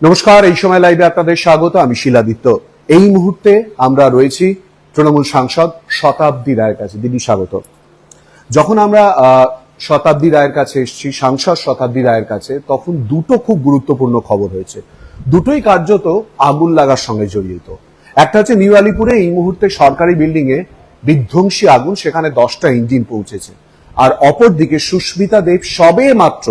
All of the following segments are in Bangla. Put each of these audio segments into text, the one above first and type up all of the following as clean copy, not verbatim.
নমস্কার, এই সময় লাইভে আপনাদের স্বাগত। আমি শিলাদিত্য। এই মুহূর্তে আমরা রয়েছি তৃণমূল সাংসদ শতাব্দী রায়ের কাছে। দিদি স্বাগত। যখন আমরা শতাব্দী রায়ের কাছে এসেছি, সাংসদ শতাব্দী রায়ের কাছে, তখন দুটো খুব গুরুত্বপূর্ণ খবর হয়েছে। দুটোই কার্যত আগুন লাগার সঙ্গে জড়িত। একটা হচ্ছে নিউ আলিপুরে এই মুহূর্তে সরকারি বিল্ডিং এ বিধ্বংসী আগুন, সেখানে 10টা ইঞ্জিন পৌঁছেছে। আর অপরদিকে সুস্মিতা দেব সবে মাত্র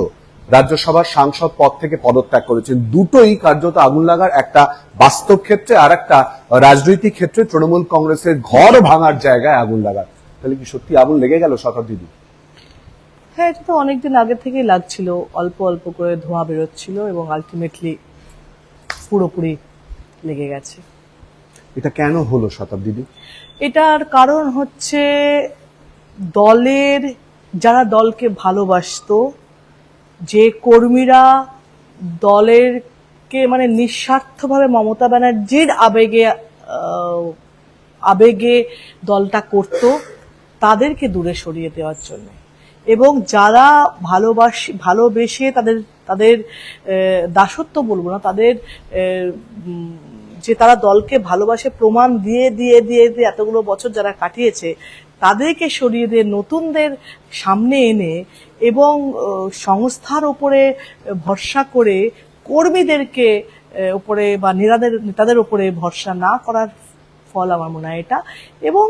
রাজ্যসভার সাংসদ পদ থেকে পদত্যাগ করেছেন। দুটোই কার্যত আগুন লাগার, একটা বাস্তব ক্ষেত্রে আর একটা রাজনৈতিক ক্ষেত্রে তৃণমূল কংগ্রেসের ঘর ভাঙার জায়গায় আগুন লাগার। তাহলে কি সত্যি আগুন লেগে গেল শতাব্দী? হ্যাঁ, এটা তো অনেকদিন আগে থেকেই লাগছিল, অল্প অল্প করে ধোঁয়া বেরোচ্ছিল এবং আলটিমেটলি পুরোপুরি লেগে গেছে। এটা কেন হলো শতাব্দী? এটার কারণ হচ্ছে দলের যারা দলকে ভালোবাসতো, যে কর্মীরা দলেরকে মানে নিঃস্বার্থভাবে মমতা ব্যানার্জির আবেগে দলটা করত, তাদেরকে দূরে সরিয়ে দেওয়ার জন্য, এবং যারা ভালোবেসে তাদের দাসত্ব বলবো না, তাদের যে তারা দলকে ভালোবাসে প্রমাণ দিয়ে দিয়ে দিয়ে দিয়ে এতগুলো বছর যারা কাটিয়েছে, তাদেরকে সরিয়ে দিয়ে নতুনদের সামনে এনে এবং সংস্থার উপরে ভরসা করে কর্মীদেরকে উপরে বা নেতাদের উপরে ভরসা না করার ফল আমার মনে হয় এটা। এবং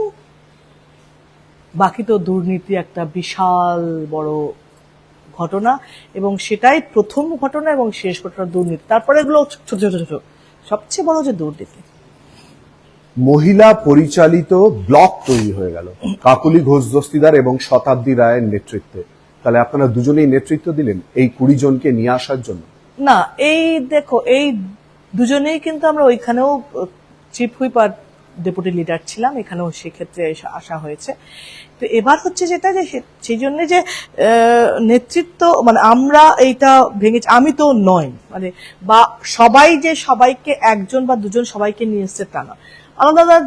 বাকি তো দুর্নীতি একটা বিশাল বড় ঘটনা, এবং সেটাই প্রথম ঘটনা এবং শেষ ঘটনা দুর্নীতি, তারপরে এগুলো ছোট ছোট ছোট, সবচেয়ে বড় যে দুর্নীতি। মহিলা পরিচালিত ব্লক তৈরি হয়ে গেল কাকুলি ঘোষ দস্তিদার এবং শতাব্দী রায়ের নেতৃত্বে। তাহলে আপনারা দুজনেই নেতৃত্ব দিলেন এই 20 জনকে নিয়ে আসার জন্য? না, এই দেখো, এই দুজনেই কিন্তু আমরা ওইখানেও চিফ হুইপ আর ডেপুটি লিডার ছিলাম, এখানেও সেক্ষেত্রে আসা হয়েছে। তো এবার হচ্ছে যেটা, যে সেই জন্য যে নেতৃত্ব মানে আমরা এইটা ভেঙেছি, আমি তো নয় মানে, বা সবাই যে সবাইকে একজন বা দুজন সবাইকে নিয়ে এসছে তা না। আলাদা আলাদা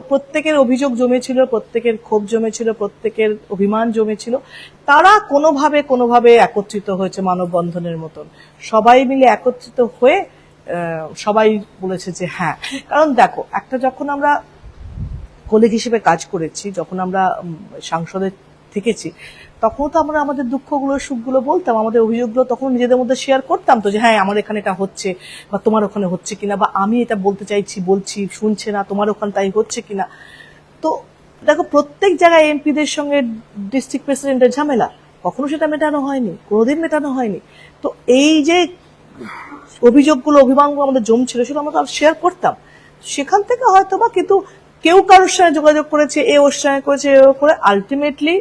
প্রত্যেকের অভিযোগ জমেছিল, প্রত্যেকের ক্ষোভ জমেছিল, প্রত্যেকের অভিমান জমেছিল। তারা কোনোভাবে একত্রিত হয়েছে মানববন্ধনের মতন, সবাই মিলে একত্রিত হয়ে সবাই বলেছে যে হ্যাঁ। কারণ দেখো, একটা যখন আমরা কলিগ হিসেবে কাজ করেছি, যখন আমরা সাংসদে থেকেছি, তখন তো আমরা আমাদের দুঃখগুলো সুখগুলো বলতাম, আমাদের অভিযোগগুলো তখন নিজেদের মধ্যে শেয়ার করতাম তো, যে হ্যাঁ আমার এখানে এটা হচ্ছে বা তোমার ওখানে হচ্ছে কিনা, বা আমি এটা বলতে চাইছি বলছি শুনছে না, তোমার ওখানে তাই হচ্ছে কিনা। তো দেখো, প্রত্যেক জায়গায় এমপিদের সঙ্গে ডিস্ট্রিক্ট প্রেসিডেন্টের ঝামেলা, কখনো সেটা মেটানো হয়নি, কোনোদিন মেটানো হয়নি। তো এই যে অভিযোগগুলো অভিমানগুলো আমাদের জমছিল, সেটা আমরা তো শেয়ার করতাম। সেখান থেকে হয়তো বা কিন্তু কেউ কারোর সঙ্গে যোগাযোগ করেছে, এ ওর সঙ্গে করেছে, এ করে আলটিমেটলি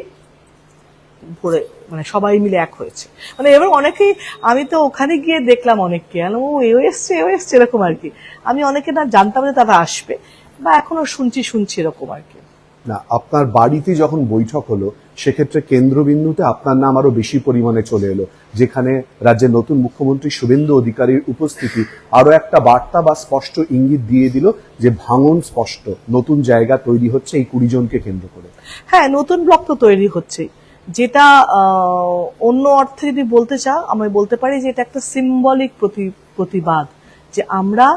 ভরে মানে সবাই মিলে এক হয়েছে। মানে এবার অনেকেই, আমি তো ওখানে গিয়ে দেখলাম অনেককে, ও এসছে এরকম আর কি। আমি অনেকে না জানতাম যে তারা আসবে, বা এখনো শুনছি এরকম আর কি। না, আপনার বাড়িতে যখন বৈঠক হলো, সেক্ষেত্রে কেন্দ্রবিন্দুতে আপনার নাম আরো বেশি পরিমাণে চলে এলো, যেখানে রাজ্যের নতুন মুখ্যমন্ত্রী শুভেন্দু অধিকারীর উপস্থিতি আরো একটা বার্তা বা স্পষ্ট ইঙ্গিত দিয়ে দিল যে ভাঙন স্পষ্ট, নতুন জায়গা তৈরি হচ্ছে এই 20 জনকে কেন্দ্র করে। হ্যাঁ, নতুন ব্লক তো তৈরি হচ্ছে, যেটা অন্য অর্থে যদি বলতে চাও, আমি বলতে পারি যে এটা একটা সিম্বলিক প্রতিবাদ, যে আমরা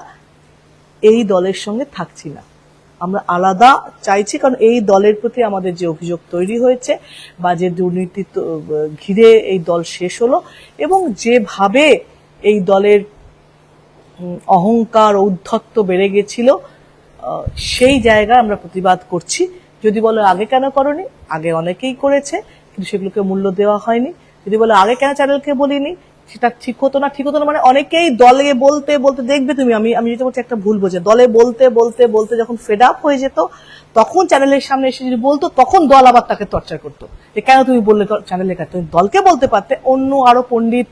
এই দলের সঙ্গে থাকছি না, আমরা আলাদা চাইছি। কারণ এই দলের প্রতি আমাদের যে অভিযোগ তৈরি হয়েছে, বা যে দুর্নীতি ঘিরে এই দল শেষ হলো, এবং যেভাবে এই দলের অহংকার ঔদ্ধত্য বেড়ে গেছিল, সেই জায়গায় আমরা প্রতিবাদ করছি। যদি বলো আগে কেন করনি, আগে অনেকেই করেছে কিন্তু সেগুলোকে মূল্য দেওয়া হয়নি। যদি বলো আগে কেন চ্যানেলকে বলিনি, সেটা ঠিক হতো না মানে অনেকেই দলে বলতে বলতে, দেখবে তুমি, আমি যেটা বলছি একটা ভুল বোঝে, দলে বলতে বলতে বলতে যখন ফেড আপ হয়ে যেত, তখন চ্যানেলের সামনে এসে যদি বলতো, তখন দল আবার তাকে টর্চার করতো, যে কেন তুমি বললে চ্যানেলে, তুমি দলকে বলতে পারতে। অন্য আরো পণ্ডিত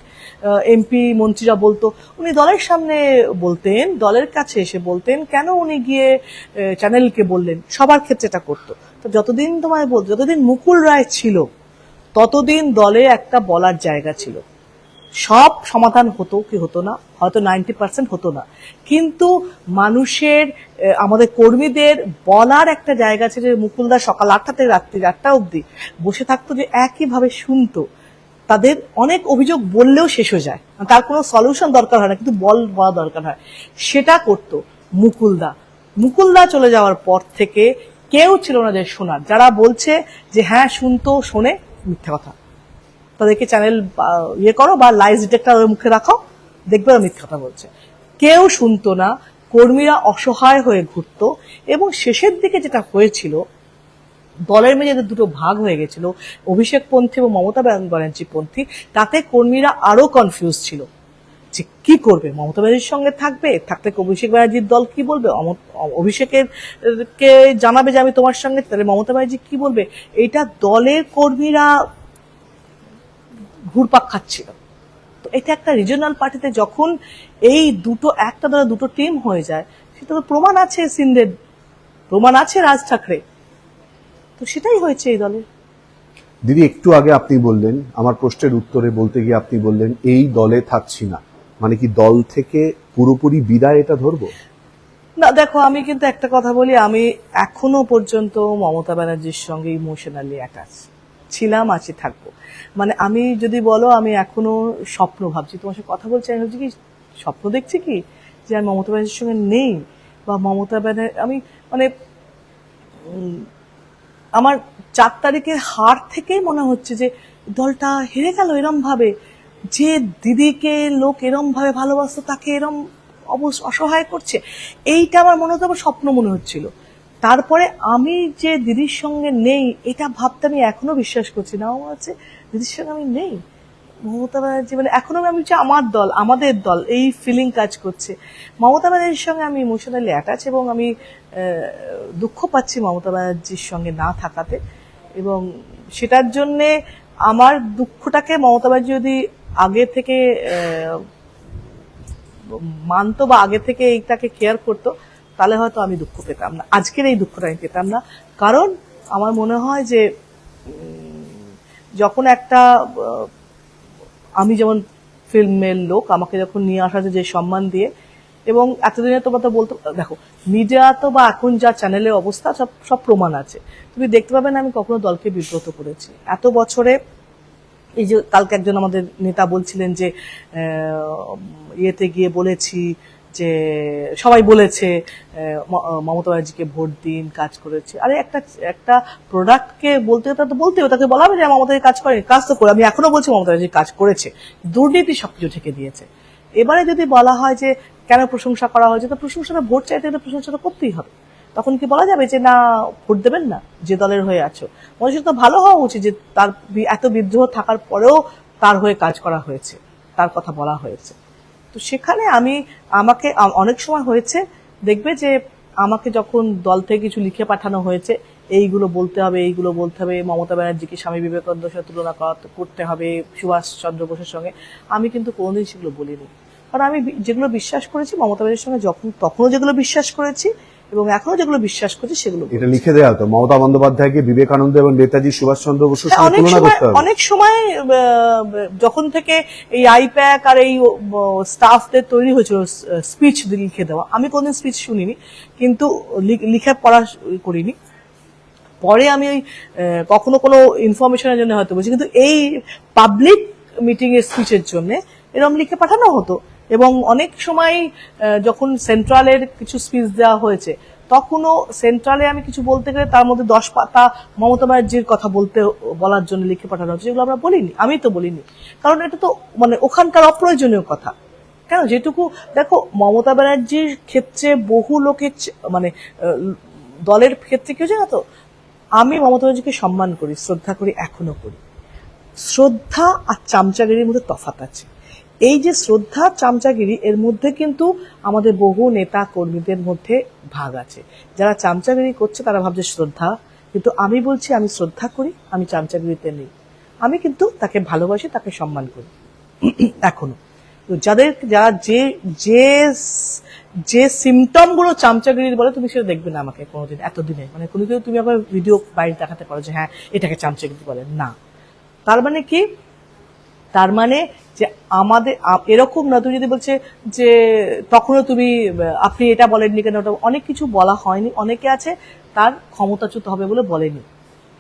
এমপি মন্ত্রীরা বলতো, উনি দলের সামনে বলতেন, দলের কাছে এসে বলতেন, কেন উনি গিয়ে চ্যানেলকে বললেন, সবার ক্ষেত্রে এটা করতো। তো যতদিন যতদিন মুকুল রায় ছিল, ততদিন দলে একটা বলার জায়গা ছিল। সব সমাধান হতো কি হতো না, হয়তো 90% হতো না, কিন্তু মানুষের, আমাদের কর্মীদের বলার একটা জায়গা ছিল। মুকুলদা সকাল 8টা থেকে রাত্রি 8টা অবধি বসে থাকতো, যে একইভাবে শুনতো, তাদের অনেক অভিযোগ বললেও শেষ হয়ে যায়, তার কোনো সলিউশন দরকার হয় না, কিন্তু বলা দরকার হয়। সেটা করতো মুকুলদা চলে যাওয়ার পর থেকে কেউ ছিল না যে শোনার। যারা বলছে যে হ্যাঁ শুনতো, শোনে, মিথ্যা কথা। তাদেরকে চ্যানেল ইয়ে করো বা লাইভ ডিটেক্টর ওর মুখে রাখো, দেখবে ওরা মিথ্যা কথা বলছে। কেউ শুনতো না, কর্মীরা অসহায় হয়ে ঘুরতো। এবং শেষের দিকে যেটা হয়েছিল, দলের মেঝে দুটো ভাগ হয়ে গেছিল, অভিষেক পন্থী এবং মমতা ব্যানার্জি পন্থী, তাতে কর্মীরা আরো কনফিউজ ছিল যে কি করবে, মমতা ব্যানার্জির সঙ্গে থাকলে অভিষেক ব্যানার্জির দল কি বলবে, অভিষেকের কে জানাবে যে আমি তোমার সঙ্গে, তাহলে মমতা ব্যানার্জি কি বলবে। এটা দলের কর্মীরা ঘুরপাক খাচ্ছিল। তো এটা একটা রিজিওনাল পার্টিতে যখন এই দুটো একটা দ্বারা দুটো টিম হয়ে যায়, সেটা তো প্রমাণ আছে সিন্ধের, প্রমাণ আছে রাজ ঠাকরে। তো সেটাই হয়েছে এই দলে। দিদি, একটু আগে আপনি বললেন, আমার প্রশ্নের উত্তরে বলতে গিয়ে আপনি বললেন এই দলে থাকছি না, মানে কি দল থেকে পুরোপুরি বিদায় এটা ধরবো? না দেখো, আমি কিন্তু একটা কথা বলি, আমি এখনো পর্যন্ত মমতা ব্যানার্জির সঙ্গে ইমোশনালি অ্যাটাচ ছিলাম, আছি, থাকবো। মানে আমি যদি বলো, আমি এখনো স্বপ্ন ভাবছি, তোমার সাথে কথা বলছি, আমি ভাবছি কি স্বপ্ন দেখছি কি যে আমি মমতা ব্যানার্জির সঙ্গে নেই, বা মমতা ব্যানার্জি আমি মানে আমার 4 তারিখের হার থেকেই মনে হচ্ছে যে দলটা হেরে গেল এরম ভাবে, যে দিদিকে লোক এরম ভাবে ভালোবাসতো তাকে এরম অসহায় করছে। এইটা আমার মনে হতো, আমার স্বপ্ন মনে হচ্ছিল। তারপরে আমি যে দিদির সঙ্গে নেই এটা ভাবতে আমি এখনো বিশ্বাস করছি না। আমার হচ্ছে দিদির সঙ্গে আমি নেই, মমতা ব্যানার্জি মানে এখনো আমি বলছি আমার দল, আমাদের দল, এই ফিলিং কাজ করছে। মমতা ব্যানার্জির সঙ্গে আমি ইমোশনালি অ্যাটাচ, এবং আমি দুঃখ পাচ্ছি মমতা ব্যানার্জির সঙ্গে না থাকাতে। এবং সেটার জন্যে আমার দুঃখটাকে মমতা ব্যানার্জি যদি আগে থেকে মানতো বা আগে থেকে এইটাকে কেয়ার করতো, তাহলে হয়তো আমি দুঃখ পেতাম না, আজকের এই দুঃখটা আমি পেতাম না। কারণ আমার মনে হয় যে যখন একটা আমি যেমন ফিল্মের লোক, আমাকে যখন নিয়ে আসা যে সম্মান দিয়ে, এবং এতদিনে তোমরা তো বলতো, দেখো মিডিয়া তো বা এখন যা চ্যানেলের অবস্থা, সব প্রমাণ আছে, তুমি দেখতে পাবে না আমি কখনো দলকে বিব্রত করেছি এত বছরে। এই যে কালকে একজন আমাদের নেতা বলছিলেন যে ইয়েতে গিয়ে বলেছি যে সবাই বলেছে মমতা ব্যানার্জিকে ভোট দিন, কাজ করেছে। আরে একটা প্রোডাক্টকে বলতে হবে, তাকে বলা হবে যে মমতা কাজ করেনি, কাজ তো করে। আমি এখনো বলছি মমতা ব্যানার্জি কাজ করেছে, দুর্নীতি সবকিছু ঠেকে দিয়েছে। এবারে যদি বলা হয় যে কেন প্রশংসা করা হয়েছে, তো প্রশংসাটা ভোট চাইতে হলে প্রশংসাটা করতেই হবে। তখন কি বলা যাবে যে না ভোট দেবেন না, যে দলের হয়ে আছো? মানুষের তো ভালো হওয়া উচিত যে তার এত বিদ্রোহ থাকার পরেও তার হয়ে কাজ করা হয়েছে, তার কথা বলা হয়েছে। তো সেখানে আমাকে অনেক সময় হয়েছে, দেখবে যে আমাকে যখন দল থেকে কিছু লিখে পাঠানো হয়েছে, এইগুলো বলতে হবে, এইগুলো বলতে হবে, মমতা ব্যানার্জিকে স্বামী বিবেকানন্দের সাথে তুলনা করতে হবে, সুভাষচন্দ্র বোসের সঙ্গে, আমি কিন্তু কোনোদিন সেগুলো বলিনি। কারণ আমি যেগুলো বিশ্বাস করেছি মমতা ব্যানার্জির সঙ্গে, তখনও যেগুলো বিশ্বাস করেছি এবং এখনো যেগুলো বিশ্বাস করছি সেগুলো। এটা লিখে দেওয়া হতো মমতা বন্দ্যোপাধ্যায়কে বিবেকানন্দ এবং নেতাজি সুভাষচন্দ্র বসুর সঙ্গে তুলনা করতে হবে। অনেক সময় যখন থেকে এই আইপ্যাক আর এই স্টাফদের তৈরি হয়েছিল স্পিচ লিখে দেওয়া, আমি কোনদিন স্পিচ শুনিনি, কিন্তু লিখে পড়া করিনি। পরে আমি ওই কখনো কোনো ইনফরমেশনের জন্য হয়তো বলছি, কিন্তু এই পাবলিক মিটিং এর স্পিচের জন্য এরকম লিখে পাঠানো হতো। এবং অনেক সময় যখন সেন্ট্রালের কিছু স্পিচ দেওয়া হয়েছে, তখনও সেন্ট্রালে আমি কিছু বলতে গেলে তার মধ্যে 10 পাতা মমতা ব্যানার্জির কথা বলার জন্য লিখে পাঠানো হচ্ছে, যেগুলো আমরা বলিনি, আমি তো বলিনি। কারণ এটা তো মানে ওখানকার অপ্রয়োজনীয় কথা। কেন, যেটুকু দেখো মমতা ব্যানার্জির ক্ষেত্রে বহু লোকের মানে দলের ক্ষেত্রে কেউ জানো তো, আমি মমতা ব্যানার্জিকে সম্মান করি, শ্রদ্ধা করি, এখনো করি। শ্রদ্ধা আর চামচাগিরির মধ্যে তফাৎ আছে। এই যে শ্রদ্ধা চামচাগিরি, এর মধ্যে কিন্তু আমাদের বহু নেতা কর্মীদের মধ্যে ভাগ আছে। যারা চামচাগিরি করছে তারা ভাবছে শ্রদ্ধা, কিন্তু আমি বলছি আমি শ্রদ্ধা করি, আমি চামচাগিরিতে নেই। আমি কিন্তু তাকে ভালোবাসি, তাকে সম্মান করি এখনো। তো যারা যে সিমটম গুলো চামচাগিরির বলে, তুমি সেটা দেখবে না আমাকে কোনোদিন এতদিনে, মানে কোনো কেউ তুমি আবার ভিডিও বাইরে দেখাতে পারো যে হ্যাঁ এটাকে চামচাগিরি বলে না। তার মানে কি, তার মানে যে আমাদের এরকম না, তুমি যদি বলছে যে তখনও তুমি আপনি এটা বলেননি কেন, ওটা অনেক কিছু বলা হয়নি। অনেকে আছে তার ক্ষমতাচ্যুত হবে বলে বলেনি,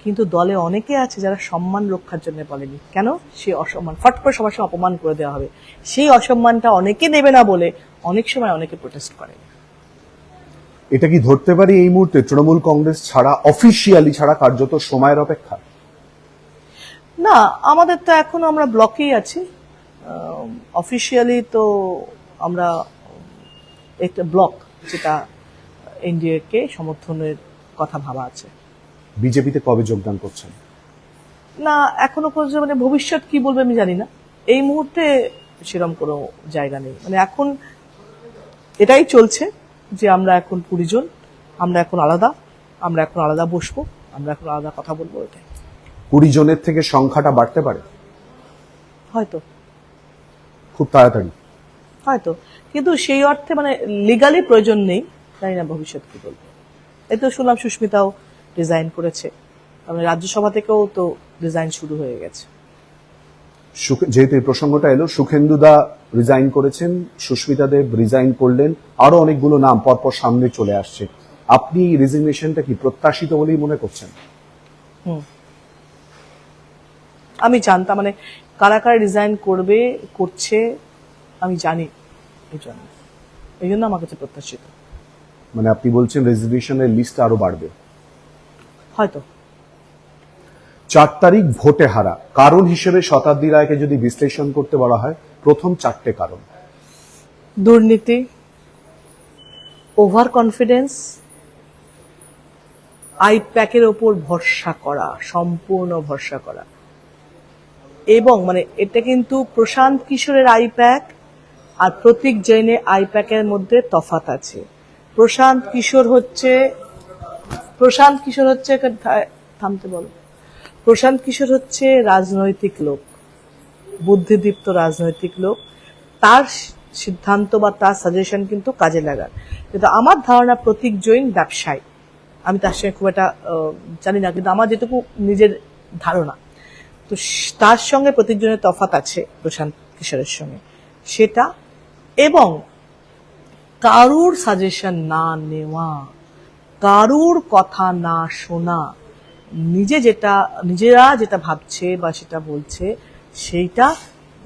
কিন্তু দলে অনেকে আছে যারা সম্মান রক্ষার জন্য বলেনি। কেন? সে অসম্মান, ফট করে সবার সঙ্গে অপমান করে দেওয়া হবে, সেই অসম্মানটা অনেকে নেবে না বলে অনেক সময় অনেকে প্রোটেস্ট করে। এটা কি ধরতে পারি এই মুহূর্তে তৃণমূল কংগ্রেস ছাড়া, অফিসিয়ালি ছাড়া কার্যত সময়ের অপেক্ষা? না, আমাদের তো এখনো আমরা ব্লকেই আছি। অফিসিয়ালি তো আমরা একটা ব্লক, যেটা এনডিএ কে সমর্থনের কথা ভাবা আছে। বিজেপিতে কবে যোগদান করছেন? না, এখনো পর্যন্ত মানে ভবিষ্যৎ কি বলবে আমি জানি না। এই মুহূর্তে সেরকম কোনো জায়গা নেই। মানে এখন এটাই চলছে যে আমরা এখন 20 জন, আমরা এখন আলাদা বসবো, আমরা এখন আলাদা কথা বলবো, এটাই। 20 জনের থেকে সংখ্যাটা বাড়তে পারে হয়তো খুব তাড়াতাড়ি। কিন্তু সেই অর্থে মানে লিগালি প্রয়োজন নেই, জানি না ভবিষ্যৎ কি বলবে। এই তো শুনলাম সুস্মিতাও রিজাইন করেছে, মানে রাজ্যসভা থেকেও তো রিজাইন শুরু হয়ে গেছে। যেহেতু এই প্রসঙ্গটা এলো, সুখেন্দুদা রিজাইন করেছেন, সুস্মিতা দেব রিজাইন করলেন, আরো অনেকগুলো নাম পরপর সামনে চলে আসছে। আপনি রেজিগনেশনটা কি প্রত্যাশিত বলেই মনে করছেন? আমি জানতাম, মানে কারা কারা রিজাইন করছে আমি জানি, এই জন্য আমার কাছে প্রত্যাশিত। মানে আপনি বলছেন রেজিগনেশনের লিস্ট আরো বাড়বে? হয়তো। 4 তারিখ ভোটে হারা কারণ হিসেবে শতাব্দী রায়কে যদি বিশ্লেষণ করতে বলা হয়, প্রথম 4টে কারণ: দুর্নীতি, ওভার কনফিডেন্স, আইপ্যাকের ওপর ভরসা করা, সম্পূর্ণ ভরসা করা। এবং মানে এটা কিন্তু প্রশান্ত কিশোরের আইপ্যাক আর প্রতীক জৈনের আইপ্যাকের মধ্যে তফাৎ আছে। প্রশান্ত কিশোর হচ্ছে থামতে বলো। প্রশান্ত কিশোর হচ্ছে রাজনৈতিক লোক, বুদ্ধিদীপ্ত রাজনৈতিক লোক, তার সিদ্ধান্ত বা তার সাজেশন কিন্তু কাজে লাগার। কিন্তু আমার ধারণা প্রতীক জৈন ব্যবসায়ী, আমি তার সঙ্গে খুব একটা জানি না, কিন্তু আমার যেটুকু নিজের ধারণা, তো তার সঙ্গে প্রতীক জৈনের তফাৎ আছে প্রশান্ত কিশোরের সঙ্গে, সেটা। এবং কারুর সাজেশন না নেওয়া, কারুর কথা না শোনা, নিজেরা যেটা ভাবছে বা সেটা বলছে সেইটা।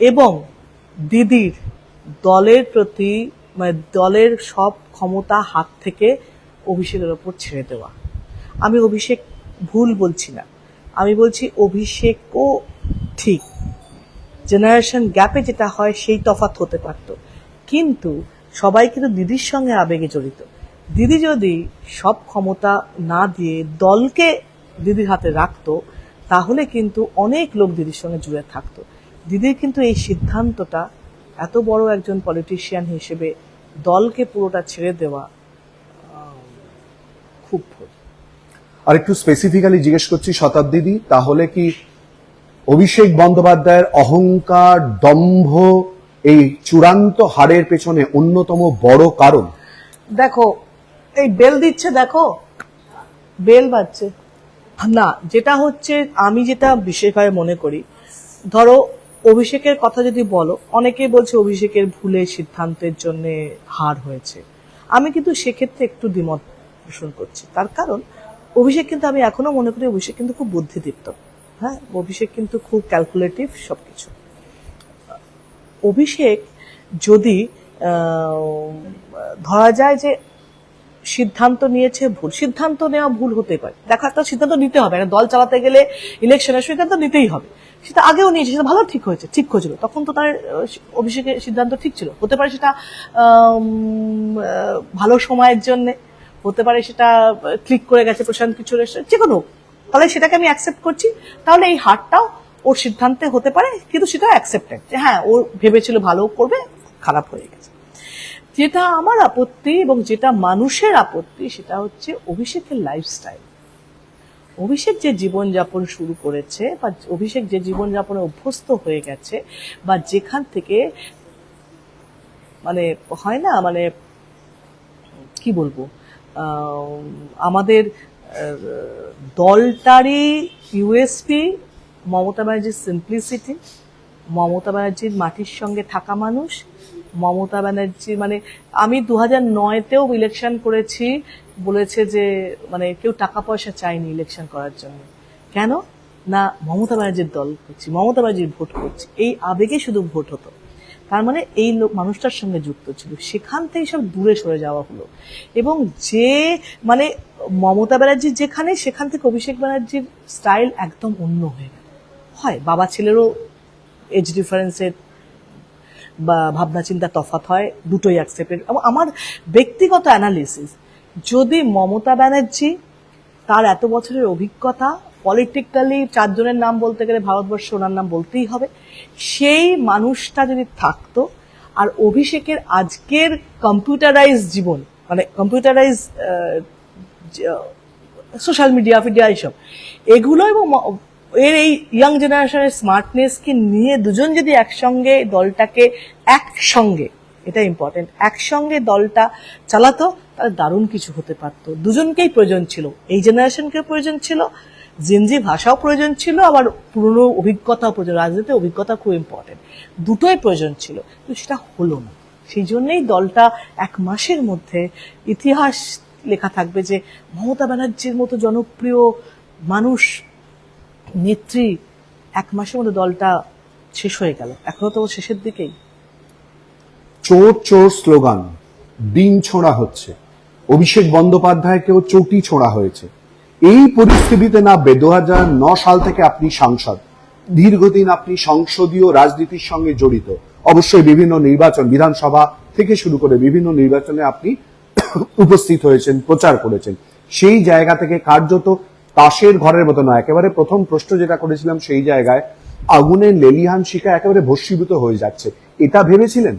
এবং দিদির দলের প্রতি, মানে দলের সব ক্ষমতা হাত থেকে অভিষেকের ওপর ছেড়ে দেওয়া। আমি অভিষেক ভুল বলছি না, আমি বলছি অভিষেকও ঠিক, জেনারেশন গ্যাপে যেটা হয় সেই তফাৎ হতে পারত, কিন্তু সবাই কিন্তু দিদির সঙ্গে আবেগে জড়িত। দিদি যদি সব ক্ষমতা না দিয়ে দলকে দিদির হাতে রাখতো, তাহলে কিন্তু অনেক লোক দিদির সঙ্গে জুড়ে থাকতো। দিদির কিন্তু এই সিদ্ধান্তটা, এত বড় একজন পলিটিশিয়ান হিসেবে দলকে পুরোটা ছেড়ে দেওয়া, খুব ভুল। আর একটু স্পেসিফিক্যালি জিজ্ঞেস করছি শতাব্দী, তাহলে কি অভিষেক বন্দ্যোপাধ্যায়ের অহংকার, দম্ভ এই চূড়ান্ত হারের পেছনে অন্যতম বড় কারণ? দেখো, এই বেল দিচ্ছে, দেখো বেল বাজছে না, যেটা হচ্ছে, আমি যেটা বিশেষভাবে মনে করি, ধরো অভিষেকের কথা যদি বলো, অনেকে বলছে অভিষেকের ভুলের সিদ্ধান্তের জন্য হার হয়েছে। আমি কিন্তু সেক্ষেত্রে একটু দ্বিমত পোষণ করছি। তার কারণ অভিষেক কিন্তু, আমি এখনো মনে করি অভিষেক কিন্তু খুব বুদ্ধিদীপ্ত। হ্যাঁ, অভিষেক কিন্তু খুব ক্যালকুলেটিভ সবকিছু। অভিষেক যদি ধরা যায় যে সিদ্ধান্ত নিয়েছে ভুল, সিদ্ধান্ত নেওয়া ভুল হতে পারে, দেখো একটা সিদ্ধান্ত নিতে হবে, একটা দল চালাতে গেলে ইলেকশনের সিদ্ধান্ত নিতেই হবে। সেটা আগেও নিয়েছে, সেটা ভালো ঠিক হয়েছিল, তখন তো তার অভিষেকের সিদ্ধান্ত ঠিক ছিল। হতে পারে সেটা ভালো সময়ের জন্য, হতে পারে সেটা ক্লিক করে গেছে প্রশান্ত কিশোরের, যে কোনো, তাহলে সেটাকে আমি অ্যাকসেপ্ট করছি। তাহলে এই হারটাও ওর সিদ্ধান্তে হতে পারে, কিন্তু সেটা অ্যাকসেপ্টেড, যে হ্যাঁ ও ভেবেছিল ভালো করবে, খারাপ হয়ে গেছে। যেটা আমার আপত্তি এবং যেটা মানুষের আপত্তি, সেটা হচ্ছে অভিষেকের লাইফস্টাইল। অভিষেক যে জীবনযাপন শুরু করেছে, বা অভিষেক যে জীবনযাপনে অভ্যস্ত হয়ে গেছে, বা যেখান থেকে মানে হয় না, মানে কি বলবো, আমাদের দলটারই ইউএসপি মমতা ব্যানার্জির সিম্পলিসিটি, মমতা ব্যানার্জির মাটির সঙ্গে থাকা মানুষ, মমতা ব্যানার্জি, মানে আমি 2009-তেও ইলেকশন করেছি, বলেছে যে মানে কেউ টাকা পয়সা চায়নি ইলেকশন করার জন্য, কেন না মমতা ব্যানার্জির দল করছি, মমতা ব্যানার্জির ভোট করছি, এই আবেগে শুধু ভোট হতো। তার মানে এই মানুষটার সঙ্গে যুক্ত ছিল, সেখান থেকে সব দূরে সরে যাওয়া হলো। এবং যে মানে মমতা ব্যানার্জি যেখানে, সেখান থেকে অভিষেক ব্যানার্জির স্টাইল একদম অন্য হয়ে গেল। হয় বাবা ছেলেরও এজ ডিফারেন্সের বা ভাবনা চিন্তা তফাৎ হয়, দুটোই অ্যাকসেপ্টেড। আমার ব্যক্তিগত অ্যানালিসিস, যদি মমতা ব্যানার্জি তার এত বছরের অভিজ্ঞতা, পলিটিক্যালি 4 জনের নাম বলতে গেলে ভারতবর্ষে ওনার নাম বলতেই হবে, সেই মানুষটা যদি থাকতো, আর অভিষেকের আজকের কম্পিউটারাইজ জীবন, মানে কম্পিউটারাইজ সোশ্যাল মিডিয়া ফিডিয়া এইসব এগুলো, এবং এর এই ইয়াং জেনারেশনের স্মার্টনেসকে নিয়ে দুজন যদি একসঙ্গে দলটাকে একসঙ্গে, এটা ইম্পর্টেন্ট, একসঙ্গে দলটা চালাতো, তাহলে দারুণ কিছু হতে পারতো। দুজনকেই প্রয়োজন ছিল, এই জেনারেশনকে প্রয়োজন ছিল, জেনজি ভাষাও প্রয়োজন ছিল, আবার পুরনো অভিজ্ঞতাও প্রয়োজন, রাজনীতিতে অভিজ্ঞতা খুব ইম্পর্টেন্ট, দুটোই প্রয়োজন ছিল, কিন্তু সেটা হলো না। সেই জন্যই দলটা 1 মাসের মধ্যে ইতিহাস লেখা থাকবে যে মমতা ব্যানার্জির মতো জনপ্রিয় মানুষ, নেত্রী, 1 মাসের মধ্যে দলটা শেষ হয়ে গেল। এখনো তো শেষের দিকেই। চোর চোর স্লোগান দিন ছোঁড়া হচ্ছে, অভিষেক বন্দ্যোপাধ্যায়কেও চটি ছোঁড়া হয়েছে। এই পরিস্থিতিতে নামবে 2009 সাল থেকে আপনি সাংসদ, দীর্ঘদিন আপনি সংসদীয় রাজনীতির সঙ্গে জড়িত, অবশ্যই বিভিন্ন নির্বাচন, বিধানসভা থেকে শুরু করে বিভিন্ন নির্বাচনে আপনি উপস্থিত হয়েছেন, প্রচার করেছেন। সেই জায়গা থেকে কার্যত তাসের ঘরের মতো নয়, একেবারে প্রথম প্রশ্ন যেটা করেছিলাম সেই জায়গায় আগুনের লেলিহান শিখা একেবারে ভস্মীভূত হয়ে যাচ্ছে, এটা ভেবেছিলেন?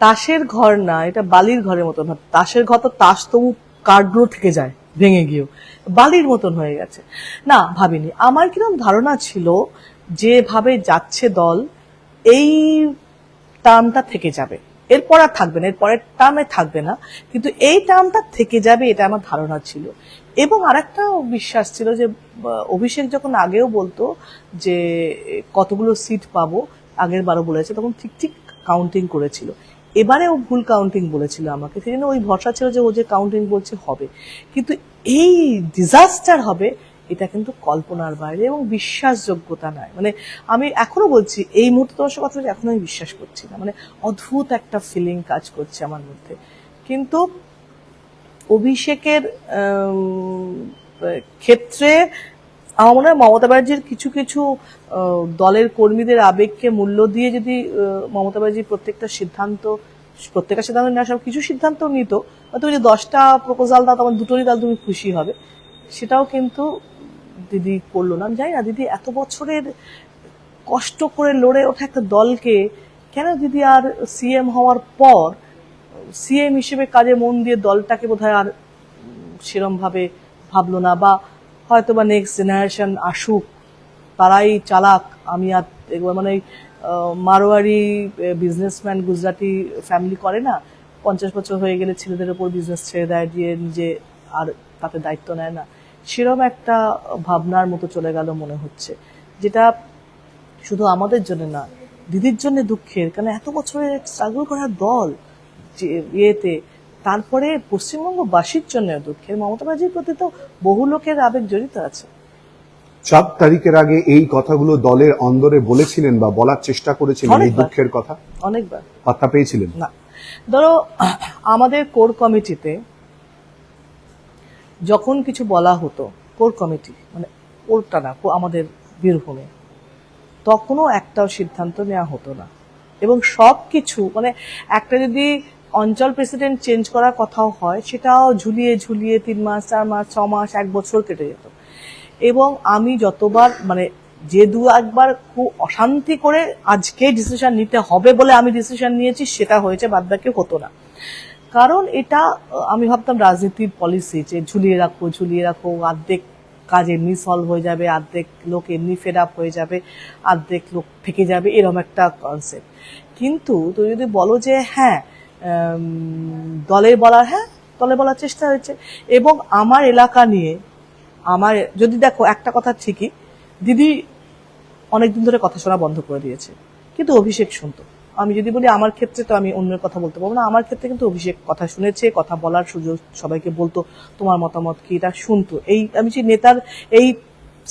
তাসের ঘর না, এটা বালির ঘরের মতন। তাসের ঘর তো তাস তবু কার্ডগুলো থেকে যায় ভেঙে গিয়েও, বালির মতন হয়ে গেছে। না, ভাবিনি। আমার কিরকম ধারণা ছিল, যেভাবে যাচ্ছে দল, এই টার্মটা থেকে যাবে, এরপর আর থাকবে না, এরপরের টার্মে থাকবে না, কিন্তু এই টার্মটা থেকে যাবে, এটা আমার ধারণা ছিল। এবং আরেকটা বিশ্বাস ছিল যে অভিষেক যখন আগেও বলতো যে কতগুলো সিট পাবো, আগের বারও বলেছে, তখন ঠিক ঠিক কাউন্টিং করেছিল। এবারে ও ভুল কাউন্টিং বলেছিল আমাকে, সেই জন্য ওই ভরসা ছিল যে ও যে কাউন্টিং বলছে হবে। কিন্তু এই ডিজাস্টার হবে, এটা কিন্তু কল্পনার বাইরে এবং বিশ্বাসযোগ্যতা নয়। মানে আমি এখনো বলছি, এই মুহূর্তে তোমার সাথে কথা বলছি, এখনো আমি বিশ্বাস করছি না। মানে অদ্ভুত একটা ফিলিং কাজ করছে আমার মধ্যে। কিন্তু অভিষেকের ক্ষেত্রে আমার মনে হয় মমতা ব্যানার্জির কিছু কিছু দলের কর্মীদের আবেগকে মূল্য দিয়ে যদি মমতা ব্যানার্জির প্রত্যেকটা সিদ্ধান্ত না, সব কিছু সিদ্ধান্ত নিত, তুমি যে 10টা প্রপোজাল দাও, তোমার দুটোরই দাও, তুমি খুশি হবে, সেটাও কিন্তু দিদি করলো না। আমি জানি না দিদি এত বছরের কষ্ট করে লড়ে ওঠা একটা দলকে কেন দিদি আর সিএম হওয়ার পর সিএম হিসেবে কাজে মন দিয়ে দলটাকে বোধহয় আর সেরম ভাবে ভাবলো না, বা হয়তো বা নেক্সট জেনারেশন আসুক, তারাই চালাক, আমি আর একবার মানে মারোয়ারি বিজনেসম্যান গুজরাটি ফ্যামিলি করে না, 50 বছর হয়ে গেলে ছেলেদের ওপর বিজনেস ছেড়ে দেয়, দিয়ে নিজে আর তাতে দায়িত্ব নেয় না, সেরকম একটা ভাবনার মতো চলে গেল মনে হচ্ছে, যেটা শুধু আমাদের জন্য না, দিদির জন্য দুঃখের। কারণ এত বছরের স্ট্রাগল করার দল যে ইয়েতে, তারপরে পশ্চিমবঙ্গবাসীর জন্য দুঃখের। মমতা ব্যানার্জির প্রতি তো বহু লোকের আবেগ জড়িত আছে। 4 তারিখের আগে এই কথাগুলো দলের অন্দরে বলেছিলেন বা বলার চেষ্টা করেছিলেন, এই দুঃখের কথা অনেকবার পাত্তা পেয়েছিলেন? না, ধরো আমাদের কোর কমিটিতে যখন কিছু বলা হতো, কোর কমিটি মানে কোরটা না, আমাদের বীরভূমে, তখনও একটাও সিদ্ধান্ত নেওয়া হতো না। এবং সব কিছু মানে একটা যদি অঞ্চল প্রেসিডেন্ট চেঞ্জ করার কথাও হয়, সেটাও ঝুলিয়ে ঝুলিয়ে 3 মাস 4 মাস 6 মাস 1 বছর কেটে যেত। এবং আমি যতবার মানে যে 2-1 খুব অশান্তি করে আজকে ডিসিশন নিতে হবে বলে আমি ডিসিশন নিয়েছি, সেটা হয়েছে, বাদ বাকি হতো না। কারণ এটা আমি ভাবতাম রাজনীতির পলিসি, যে ঝুলিয়ে রাখো, অর্ধেক কাজ এমনি সলভ হয়ে যাবে, অর্ধেক লোক এমনি ফেড আপ হয়ে যাবে, অর্ধেক লোক থেকে যাবে, এরকম একটা কনসেপ্ট। কিন্তু তুমি যদি বলো যে হ্যাঁ দলের বলার চেষ্টা হয়েছে। এবং আমার এলাকা নিয়ে আমার যদি দেখো, একটা কথা ঠিকই, দিদি অনেকদিন ধরে কথা শোনা বন্ধ করে দিয়েছে, কিন্তু অভিষেক শুনতো। আমি যদি বলি আমার ক্ষেত্রে, তো আমি অন্যের কথা বলতে পারবো না। আমার ক্ষেত্রে কিন্তু অভিষেক কথা শুনেছে, কথা বলার সুযোগ, সবাইকে বলতো তোমার মতামত কি, এটা শুনতো। এই আমি যে নেতার এই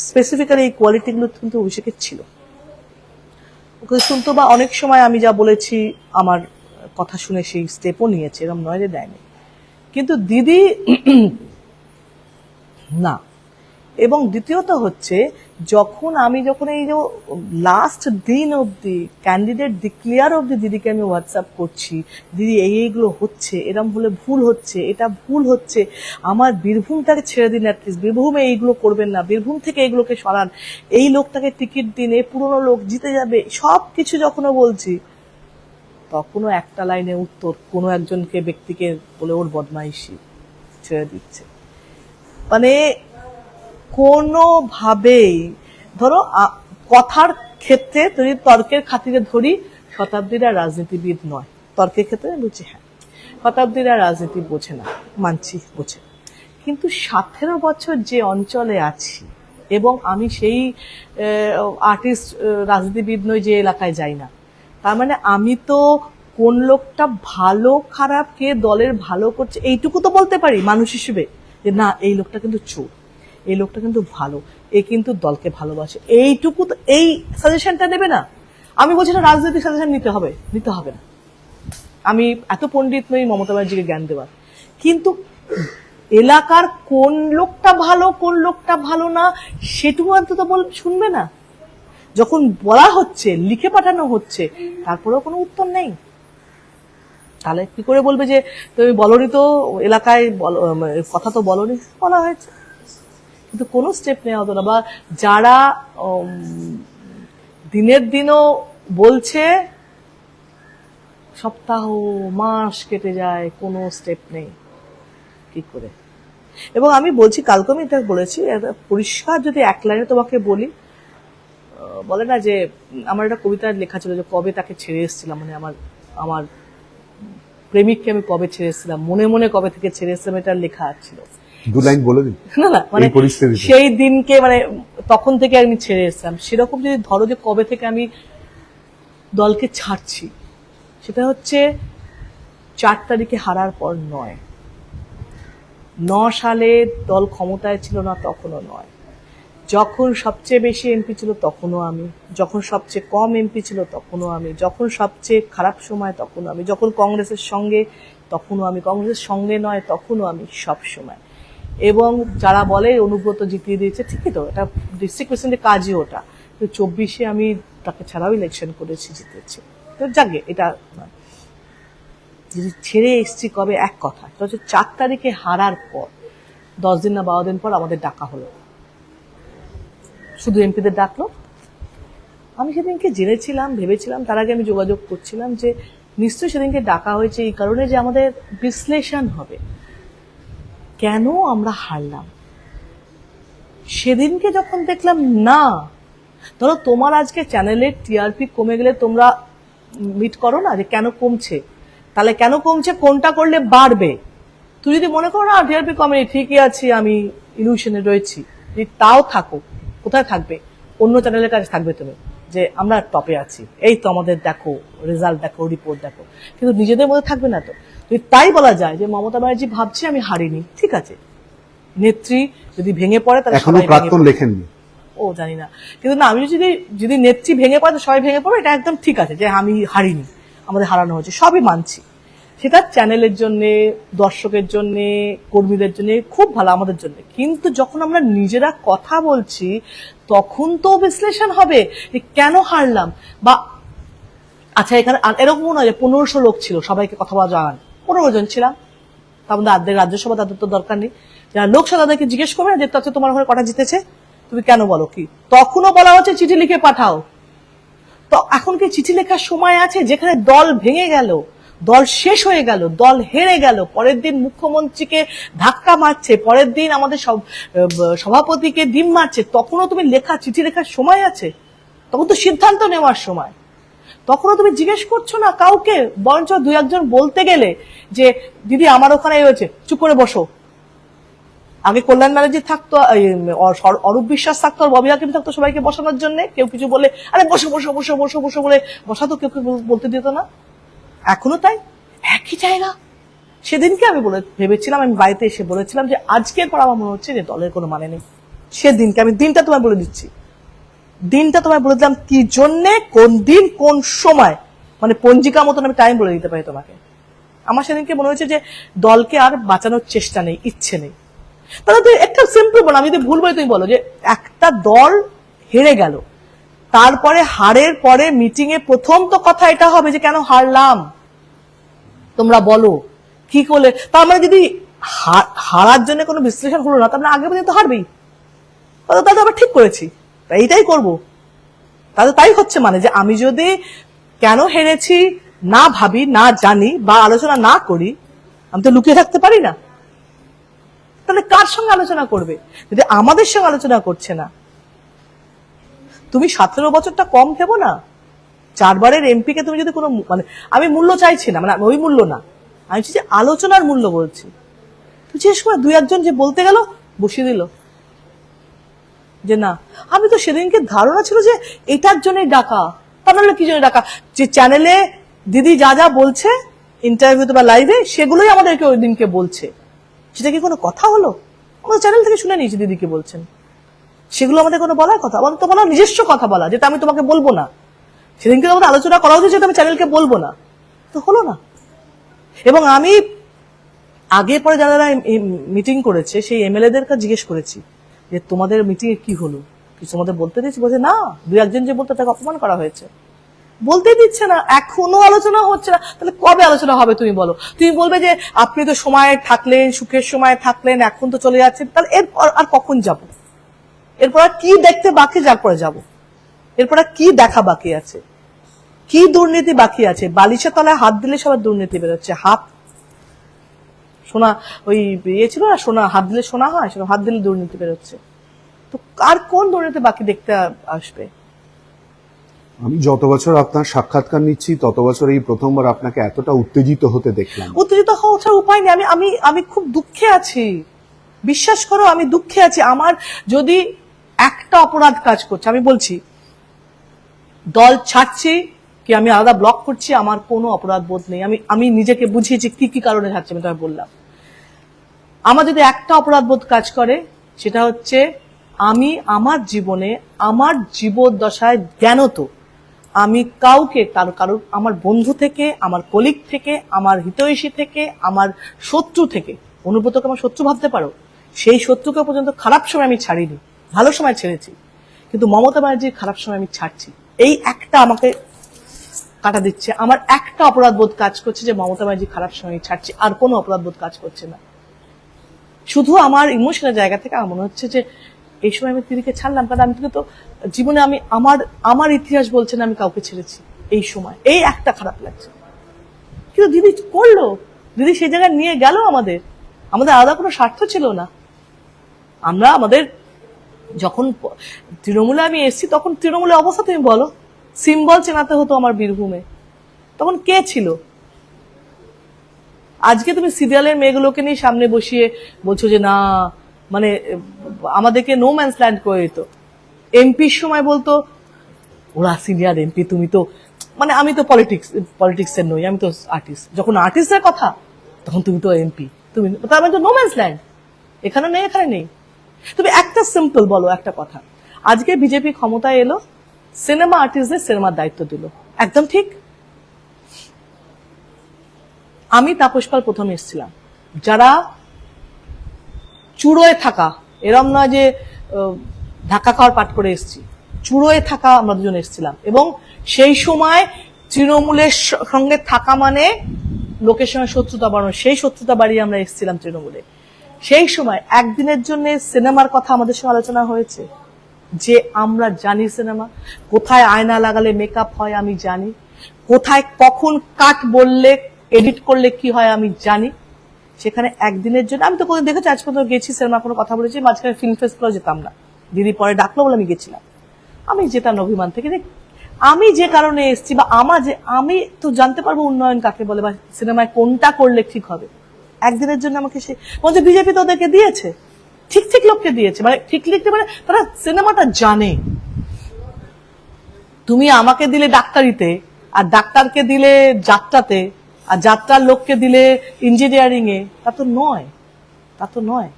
স্পেসিফিক্যালি এই কোয়ালিটিগুলো কিন্তু অভিষেকের ছিল, ওকে শুনতো। বা অনেক সময় আমি যা বলেছি আমার কথা শুনে সেই স্টেপও নিয়েছে, এরকম নয় যে দেয়নি। কিন্তু দিদি না। এবং দ্বিতীয়ত হচ্ছে, যখন এই যে লাস্ট দিন অবধি ক্যান্ডিডেট ডিক্লেয়ার অবধি দিদিকে আমি হোয়াটসঅ্যাপ করছি, দিদি এইগুলো হচ্ছে, এরম হলে ভুল হচ্ছে, এটা ভুল হচ্ছে, আমার বীরভূমটাকে ছেড়ে দিন, অ্যাটলিস্ট বীরভূমে এইগুলো করবেন না, বীরভূম থেকে এইগুলোকে সরান, এই লোকটাকে টিকিট দিন, এই পুরনো লোক জিতে যাবে, সব কিছু যখনও বলছি, তখনও একটা লাইনে উত্তর কোনো একজনকে ব্যক্তিকে বলে ওর বদমাইশি ছেড়ে দিচ্ছে। মানে কোনোভাবেই, ধরো কথার ক্ষেত্রে যদি তর্কের খাতিরে ধরি, শতাব্দীরা রাজনীতিবিদ নয়, তর্কের ক্ষেত্রে বুঝছি হ্যাঁ শতাব্দীরা রাজনীতি বোঝে না, মানছি বোঝে। কিন্তু 17 বছর যে অঞ্চলে আছি, এবং আমি সেই আর্টিস্ট রাজনীতিবিদ নই যে এলাকায় যাই না, তার মানে আমি তো কোন লোকটা ভালো খারাপ, কে দলের ভালো করছে এইটুকু তো বলতে পারি মানুষ হিসেবে, যে না এই লোকটা কিন্তু চোর, এই লোকটা কিন্তু ভালো, এ কিন্তু দলকে ভালোবাসে, এইটুকু তো, এই সাজেশনটা নেবে না। আমি বলছি না রাজনৈতিক সাজেশন নিতে হবে না, আমি এত পণ্ডিত নই মমতা ব্যানার্জিকে জ্ঞান দেওয়ার, কিন্তু এলাকার কোন লোকটা ভালো কোন লোকটা ভালো না সেটুকু অন্তত শুনবে না। যখন বলা হচ্ছে, লিখে পাঠানো হচ্ছে, তারপরেও কোনো উত্তর নেই, তাহলে কি করে বলবে যে তুমি বলনি, তো এলাকায় কথা তো বলনি, বলা হয়েছে, কিন্তু কোনো স্টেপ নেওয়া হতো না। বা যারা দিনের দিনও বলছে, সপ্তাহ মাস কেটে যায়, কোনো স্টেপ নেই, কি করে? এবং আমি বলছি, কালকে আমি এটা বলেছি, পরিষ্কার যদি এক লাইনে তোমাকে বলি, বলে না যে আমার একটা কবিতার লেখা ছিল যে কবে তাকে ছেড়ে এসেছিলাম, মানে আমার প্রেমিককে আমি কবে ছেড়ে এসেছিলাম, মনে মনে কবে থেকে ছেড়ে এসেছিলাম, এটা লেখা ছিল। দু লাইন বলে দিন। না মানে সেই দিনকে, মানে তখন থেকে আমি ছেড়ে এসেছিলাম, সেরকম যদি ধরো যে কবে থেকে আমি দলকে ছাড়ছি, সেটা হচ্ছে 4 তারিখে হারার পর নয়, 9 সালে দল ক্ষমতায় ছিল না তখনও নয়, যখন সবচেয়ে বেশি এমপি ছিল তখনও আমি, যখন সবচেয়ে কম এমপি ছিল তখনও আমি, যখন সবচেয়ে খারাপ সময় তখনও আমি, যখন কংগ্রেসের সঙ্গে তখনও আমি, কংগ্রেসের সঙ্গে নয় তখনও আমি, সব সময়। এবং যারা বলে অনুব্রত জিতিয়ে দিয়েছে, ঠিকই তো, এটা ডিস্ট্রিক্ট প্রেসিডেন্টের কাজই ওটা, তো 24-এ আমি তাকে ছাড়াও ইলেকশন করেছি, জিতেছি, তো জাগে এটা নয়। যদি ছেড়ে এসছি কবে, এক কথা, এটা হচ্ছে 4 তারিখে হারার পর 10 দিন না 12 দিন পর আমাদের ডাকা হলো, শুধু এমপিদের ডাকলো। আমি সেদিনকে জেনেছিলাম, ভেবেছিলাম, তার আগে আমি যোগাযোগ করছিলাম যে নিশ্চয়ই সেদিনকে ডাকা হয়েছে এই কারণে যে আমাদের বিশ্লেষণ হবে কেন আমরা হারলাম। সেদিনকে যখন দেখলাম না, ধরো তোমার আজকে চ্যানেলের টিআরপি কমে গেলে তোমরা মিট করো না যে কেন কমছে, তাহলে কেন কমছে, কোনটা করলে বাড়বে। তুই যদি মনে করো না টিআরপি কমেনি, ঠিকই আছি, আমি ইলিউশনে রয়েছি, যদি তাও থাকো, কোথায় থাকবে, অন্য চ্যানেলের কাছে থাকবে তুমি, যে আমরা টপে আছি, এই তো আমাদের দেখো রেজাল্ট, দেখো রিপোর্ট দেখো, কিন্তু নিজেদের মধ্যে থাকবে না। তো যদি তাই বলা যায় যে মমতা ব্যানার্জি ভাবছে আমি হারিনি, ঠিক আছে, নেত্রী যদি ভেঙে পড়ে তাহলে এখনো প্রাক্তন লেখেননি, ও জানি না, কিন্তু না, আমি যদি নেত্রী ভেঙে পড়ে তো সবাই ভেঙে পড়বে, এটা একদম ঠিক আছে যে আমি হারিনি, আমাদের হারানো হয়েছে, সবই মানছি, সেটা চ্যানেলের জন্য, দর্শকের জন্য, কর্মীদের জন্য খুব ভালো, আমাদের জন্য। কিন্তু যখন আমরা নিজেরা কথা বলছি তখন তো বিশ্লেষণ হবে কেন হারলাম। বা আচ্ছা, এখানে এরকম নয় যে 1500 লোক ছিল, সবাইকে কথা বলা জানান, 15 জন ছিলাম, তার মধ্যে অর্ধেক রাজ্যসভা, তাদের তো দরকার নেই, যারা লোকসভা তাদেরকে জিজ্ঞেস করবে না যে তোমার ঘরে কটা জিতেছে, তুমি কেন বলো কি, তখনও বলা হচ্ছে চিঠি লিখে পাঠাও। তো এখন কি চিঠি লেখার সময় আছে, যেখানে দল ভেঙে গেল, দল শেষ হয়ে গেল, দল হেরে গেল, পরের দিন মুখ্যমন্ত্রীকে ধাক্কা মারছে, পরের দিন আমাদের সভাপতিকে ডিম মারছে, তখনও তুমি চিঠি লেখার সময় আছে? তখন তো সিদ্ধান্ত নেওয়ার সময়, তখনও তুমি জিজ্ঞেস করছো না কাউকে, বরঞ্চ 2-1 জন বলতে গেলে যে দিদি আমার ওখানে হয়েছে, চুপ করে বসো, আগে কল্যাণ ব্যানার্জি থাকতো, অরূপ বিশ্বাস থাকতো, আর ববি হাকিম থাকতো সবাইকে বসানোর জন্য। কেউ কিছু বলে আরে বসো বসো বসো বসো বসো বলে বসাতো, কেউ কেউ বলতে দিত না। এখনো তাই, একই জায়গা। সেদিনকে আমি ভেবেছিলাম, আমি বাড়িতে এসে বলেছিলাম যে আজকের পর আমার মনে হচ্ছে যে দলের কোনো মানে নেই। সেদিনকে আমি দিনটা তোমায় বলে দিচ্ছি, দিনটা তোমায় বলে দিলাম কি জন্যে, কোন দিন কোন সময়, মানে পঞ্জিকা মতন আমি টাইম বলে দিতে পারি তোমাকে। আমার সেদিনকে মনে হয়েছে যে দলকে আর বাঁচানোর চেষ্টা নেই, ইচ্ছে নেই। তাহলে তুই একটা সিম্পল বল, আমি যদি ভুল বলে তুমি বলো যে একটা দল হেরে গেল, তারপরে হারের পরে মিটিং এ প্রথম তো কথা এটা হবে যে কেন হারলাম, তোমরা বলো কি করলে। তার মানে যদি হারার জন্য কোনো বিশ্লেষণ হলো না, তার মানে আগে পর্যন্ত হারবেই, তাহলে আবার ঠিক করেছি, তাই এইটাই করবো। তাহলে তাই হচ্ছে, মানে যে আমি যদি কেন হেরেছি না ভাবি, না জানি, বা আলোচনা না করি, আমি তো লুকিয়ে থাকতে পারি না। তাহলে কার সঙ্গে আলোচনা করবে যদি আমাদের সঙ্গে আলোচনা করছে না? তুমি 17 বছরটা কম ভেবো না। 4 বারের এমপি কে তুমি যদি কোনো, মানে আমি মূল্য চাইছি না, মানে ওই মূল্য না, আমি চাইছি আলোচনার মূল্য বলছি। তুই যে সময় 2-1 যে বলতে গেল বসিয়ে দিল যে না, আমি তো সেদিনকে ধারণা ছিল যে এটার জন্যই ডাকা, তা নাহলে কি জন্য ডাকা, যে চ্যানেলে দিদি যা যা বলছে ইন্টারভিউতে বা লাইভে, সেগুলোই আমাদেরকে ওই দিনকে বলছে। সেটা কি কোনো কথা হলো? আমরা চ্যানেল থেকে শুনে নিয়েছি দিদি কি বলছেন, সেগুলো আমাদের কোনো বলার কথা? আমাদের তো বলা নিজস্ব কথা বলা, যেটা আমি তোমাকে বলবো না। সেদিনকে আমাদের আলোচনা করা উচিত যেটা আমি চ্যানেলকে বলবো না, তো হলো না। এবং আমি আগে পরে যারা মিটিং করেছে সেই এমএলএদের কাছে জিজ্ঞেস করেছি যে তোমাদের মিটিং এ কি হলো, কিছু তোমাদের বলতে দিয়েছি? বলছে না, 2-1 যে বলতে তাকে অপমান করা হয়েছে, বলতেই দিচ্ছে না, এখনো আলোচনা হচ্ছে না। তাহলে কবে আলোচনা হবে তুমি বলো? তুমি বলবে যে আপনি তো সময় থাকলেন, সুখের সময় থাকলেন, এখন তো চলে যাচ্ছেন, তাহলে এরপর আর কখন যাব? এরপর আর কি দেখতে বাকি, যার পরে যাব? এরপর আর কি দেখা বাকি আছে? কি দুর্নীতি বাকি আছে? বালিশের তলায় হাত দিলে সবার দুর্নীতি বেরোচ্ছে। হাত সোনা, ওই ইয়ে ছিল না, সোনা হাত দিলে সোনা হয়, সেটা হাত দিলে দুর্নীতি বেরোচ্ছে। তো আর কোন দুর্নীতি বাকি দেখতে আসবে? আমি যত বছর আপনার সাক্ষাৎকার নিচ্ছি তত বছর এই প্রথমবার আপনাকে এতটা উত্তেজিত হতে দেখলাম। উত্তেজিত হওয়ার উপায় নেই। আমি আমি খুব দুঃখে আছি, বিশ্বাস করো আমি দুঃখে আছি। আমার যদি একটা অপরাধ কাজ করছে, আমি বলছি দল ছাড়ছি কি আমি আলাদা ব্লক করছি, আমার কোনো অপরাধ বোধ নেই। আমি নিজেকে বুঝিয়েছি কি কি কারণে ছাড়ছি, আমি তোমায় বললাম। আমার যদি একটা অপরাধ বোধ কাজ করে, সেটা হচ্ছে আমি আমার জীবনে, আমার জীবদ্দশায় জ্ঞানত আমি কাউকে, কারোর আমার বন্ধু থেকে, আমার কলিগ থেকে, আমার হিতৈষী থেকে, আমার শত্রু থেকে, অনুব্রতকে আমার শত্রু ভাবতে পারো, সেই শত্রুকে পর্যন্ত খারাপ সময় আমি ছাড়িনি, ভালো সময় ছেড়েছি। কিন্তু মমতা ব্যানার্জির খারাপ সময় আমি ছাড়ছি, এই একটা আমাকে কাটা দিচ্ছে। আমার একটা অপরাধ বোধ কাজ করছে যে মমতা ব্যানার্জি খারাপ সময় ছাড়ছি, আর কোনো অপরাধ বোধ কাজ করছে না। শুধু আমার ইমোশনাল জায়গা থেকে আমার মনে হচ্ছে যে এই সময় আমি দিদিকে ছাড়লাম, কারণ আমি তো জীবনে আমি আমার ইতিহাস বলছে না আমি কাউকে ছেড়েছি এই সময়, এই একটা খারাপ লাগছে। কিন্তু দিদি করলো, দিদি সেই জায়গায় নিয়ে গেল আমাদের আলাদা কোনো স্বার্থ ছিল না। আমরা আমাদের যখন তৃণমূলে আমি এসেছি, তখন তৃণমূলের অবস্থা তুমি বলো, সিম্বল চেনাতে হতো আমার বীরভূমে, তখন কে ছিল? আজকে তুমি সিরিয়ালের মেয়েগুলোকে নিয়ে সামনে বসিয়ে বলছো যে না, মানে আমাদেরকে নো ম্যানস ল্যান্ড করে দিত। এমপির সময় বলতো ওরা সিনিয়র এমপি, তুমি তো, মানে আমি তো পলিটিক্সের নই, আমি তো আর্টিস্ট। যখন আর্টিস্টের কথা, তখন তুমি তো এমপি, তুমি তার মানে তো নো ম্যানস ল্যান্ড, এখানে নেই এখানে নেই। তুমি একটা সিম্পল বলো একটা কথা, আজকে বিজেপি ক্ষমতায় এলো, সিনেমা আর্টিস্টদের সিনেমার দায়িত্ব দিল, একদম ঠিক। আমি তাপস পাল প্রথমে এসেছিলাম, যারা চুড়োয় থাকা, এরম নয় যে ধাক্কা খাওয়ার পাঠ করে এসেছি, চুড়োয় থাকা আমরা দুজন এসেছিলাম। এবং সেই সময় তৃণমূলের সঙ্গে থাকা মানে লোকের সঙ্গে শত্রুতা বাড়ানো, সেই শত্রুতা বাড়িয়ে আমরা এসেছিলাম তৃণমূলে। সেই সময় একদিনের জন্য সিনেমার কথা আমাদের সঙ্গে আলোচনা হয়েছে, যে আমরা জানি সিনেমা কোথায় আয়না লাগালে মেকআপ হয় আমি জানি, কোথায় কখন কাট বললে এডিট করলে কি হয় আমি জানি। সেখানে একদিনের জন্য আমি তো কোথাও দেখেছি, আজ পর্যন্ত গেছি সিনেমা, কোনো কথা বলেছি, মাঝখানে ফিল্ম ফেস্টিভ্যালও যেতাম না, দিদি পরে ডাকলো বলে আমি গেছিলাম। আমি যেতাম অভিমান থেকে, আমি যে কারণে এসেছি, বা আমি তো জানতে পারবো উন্নয়ন কাকে বলে, বা সিনেমায় কোনটা করলে ঠিক হবে। একদিনের জন্য আমাকে সে বলছে বিজেপি তো ওদেরকে দিয়েছে, ঠিক ঠিক লোককে দিয়েছে, মানে ঠিক লিখতে, মানে তারা সিনেমাটা জানে। তুমি আমাকে দিলে ডাক্তারিতে, আর ডাক্তারকে দিলে যাত্রাতে, আর যাত্রার লোককে দিলে ইঞ্জিনিয়ারিং এ, তা তো নয়, তা তো নয়।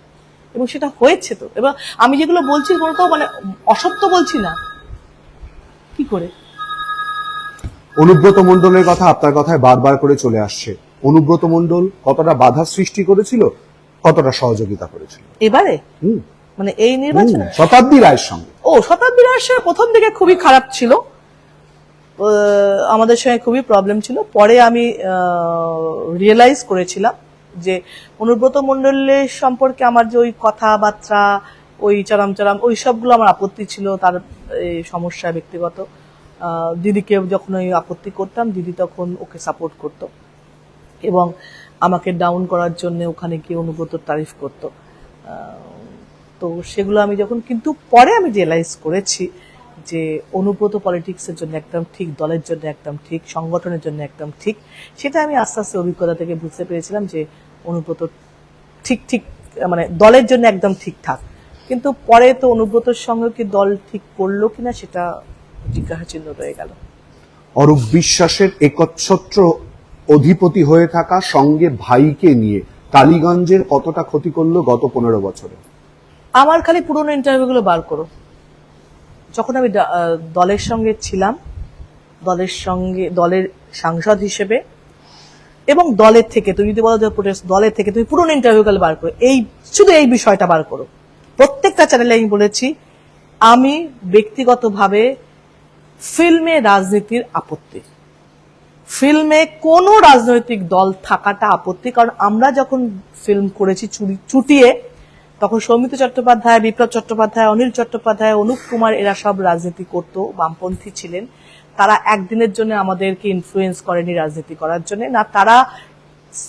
এবং সেটা হয়েছে তো। এবার আমি যেগুলো বলছি কোনো তো মানে অসত্য বলছি না। কি করে? অনুব্রত মণ্ডলের কথা আপনার কথায় বারবার করে চলে আসছে। অনুব্রত মণ্ডল কতটা বাধা সৃষ্টি করেছিল, কতটা সহযোগিতা করেছিল এবারে হুম মানে এই নির্বাচনে? শতাব্দী রায়ের সঙ্গে। শতাব্দী রায়ের প্রথম দিকে খুবই খারাপ ছিল, আমাদের সঙ্গে খুবই প্রবলেম ছিল। পরে আমি রিয়েলাইজ করেছিলাম যে অনুব্রত মণ্ডলের সম্পর্কে আমার যে ওই কথাবার্তা, ওই চরম ওই সবগুলো আমার আপত্তি ছিল, তার সমস্যা ব্যক্তিগত। দিদিকে যখন ওই আপত্তি করতাম, দিদি তখন ওকে সাপোর্ট করত এবং আমাকে ডাউন করার জন্য ওখানে গিয়ে অনুব্রতর তারিফ করত। তো সেগুলো আমি যখন, কিন্তু পরে আমি রিয়েলাইজ করেছি যে অনুব্রত পলিটিক্সের জন্য একদম ঠিক, দলের জন্য একদম ঠিক, সংগঠনের জন্য একদম ঠিক। সেটা আমি আস্তে আস্তে অভিজ্ঞতা থেকে বুঝতে পেরেছিলাম যে অনুব্রত ঠিক ঠিক মানে দলের জন্য একদম ঠিকঠাক। কিন্তু পরে তো অনুব্রতর সঙ্গে কি দল ঠিক করলো কিনা সেটা জিজ্ঞাসা চিহ্ন রয়ে গেল। অরূপ বিশ্বাসের একচ্ছত্র অধিপতি হয়ে থাকা সঙ্গে ভাইকে নিয়ে টালিগঞ্জের কতটা ক্ষতি করলো গত 15 বছরে? আমার খালি পুরোনো ইন্টারভিউগুলো বার করো। যখন আমি দলের সঙ্গে ছিলাম, দলের সাংসদ হিসেবে, এবং দলের থেকে তুমি যদি বলো দলের থেকে তুমি পুরোনো ইন্টারভিউগুলো বার করো, শুধু এই বিষয়টা বার করো। প্রত্যেকটা চ্যানেলে আমি বলেছি আমি ব্যক্তিগতভাবে ফিল্মে রাজনীতির আপত্তি, ফিল্মে কোনো রাজনৈতিক দল থাকাটা আপত্তি। কারণ আমরা যখন ফিল্ম করেছি চুটিয়ে, তখন সৌমিত্র চট্টোপাধ্যায়, বিপ্লব চট্টোপাধ্যায়, অনিল চট্টোপাধ্যায়, অনুপ কুমার, এরা সব রাজনীতি করতো, বামপন্থী ছিলেন। তারা একদিনের জন্য আমাদেরকে ইনফ্লুয়েন্স করেনি রাজনীতি করার জন্য, না তারা